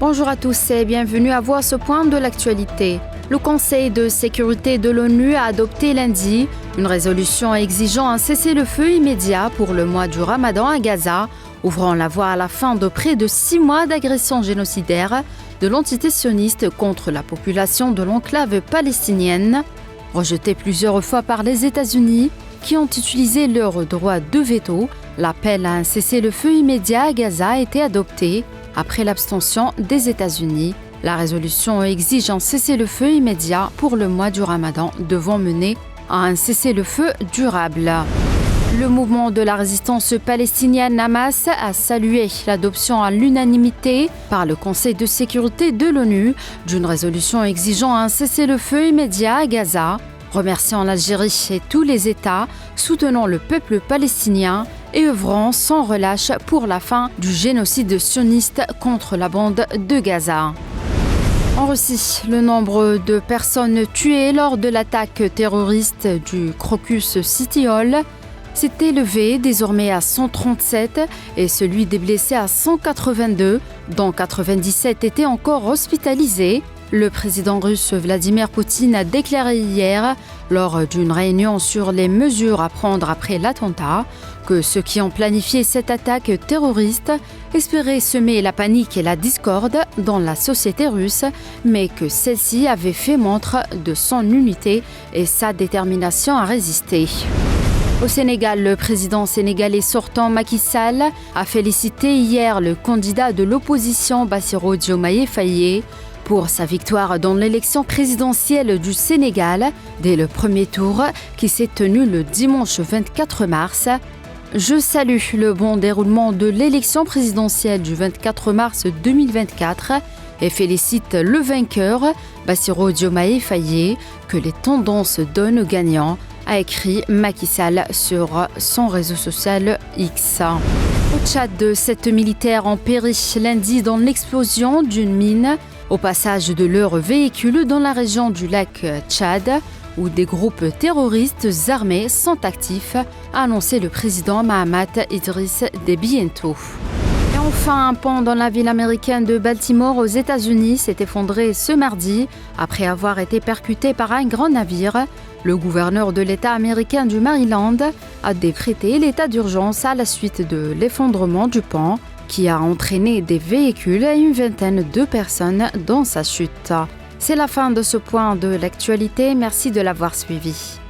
Bonjour à tous et bienvenue à voir ce point de l'actualité. Le Conseil de sécurité de l'ONU a adopté lundi une résolution exigeant un cessez-le-feu immédiat pour le mois du Ramadan à Gaza, ouvrant la voie à la fin de près de 6 mois d'agression génocidaire de l'entité sioniste contre la population de l'enclave palestinienne, rejetée plusieurs fois par les États-Unis, qui ont utilisé leur droit de veto. L'appel à un cessez-le-feu immédiat à Gaza a été adopté après l'abstention des États-Unis. La résolution exige un cessez-le-feu immédiat pour le mois du Ramadan, devant mener à un cessez-le-feu durable. Le mouvement de la résistance palestinienne Hamas a salué l'adoption à l'unanimité par le Conseil de sécurité de l'ONU d'une résolution exigeant un cessez-le-feu immédiat à Gaza, remerciant l'Algérie et tous les États, soutenant le peuple palestinien et œuvrant sans relâche pour la fin du génocide sioniste contre la bande de Gaza. En Russie, le nombre de personnes tuées lors de l'attaque terroriste du Crocus City Hall s'est élevé désormais à 137 et celui des blessés à 182, dont 97 étaient encore hospitalisés. Le président russe Vladimir Poutine a déclaré hier, lors d'une réunion sur les mesures à prendre après l'attentat, que ceux qui ont planifié cette attaque terroriste espéraient semer la panique et la discorde dans la société russe, mais que celle-ci avait fait montre de son unité et sa détermination à résister. Au Sénégal, le président sénégalais sortant Macky Sall a félicité hier le candidat de l'opposition Bassirou Diomaye Faye pour sa victoire dans l'élection présidentielle du Sénégal dès le premier tour qui s'est tenu le dimanche 24 mars. Je salue le bon déroulement de l'élection présidentielle du 24 mars 2024 et félicite le vainqueur, Bassirou Diomaye Faye, que les tendances donnent gagnant, a écrit Macky Sall sur son réseau social X. Au Tchad, 7 militaires ont péri lundi dans l'explosion d'une mine au passage de leur véhicule dans la région du lac Tchad, où des groupes terroristes armés sont actifs, a annoncé le président Mahamat Idriss Déby Itno. Et enfin, un pont dans la ville américaine de Baltimore aux États-Unis s'est effondré ce mardi après avoir été percuté par un grand navire. Le gouverneur de l'État américain du Maryland a décrété l'état d'urgence à la suite de l'effondrement du pont, qui a entraîné des véhicules et une vingtaine de personnes dans sa chute. C'est la fin de ce point de l'actualité. Merci de l'avoir suivi.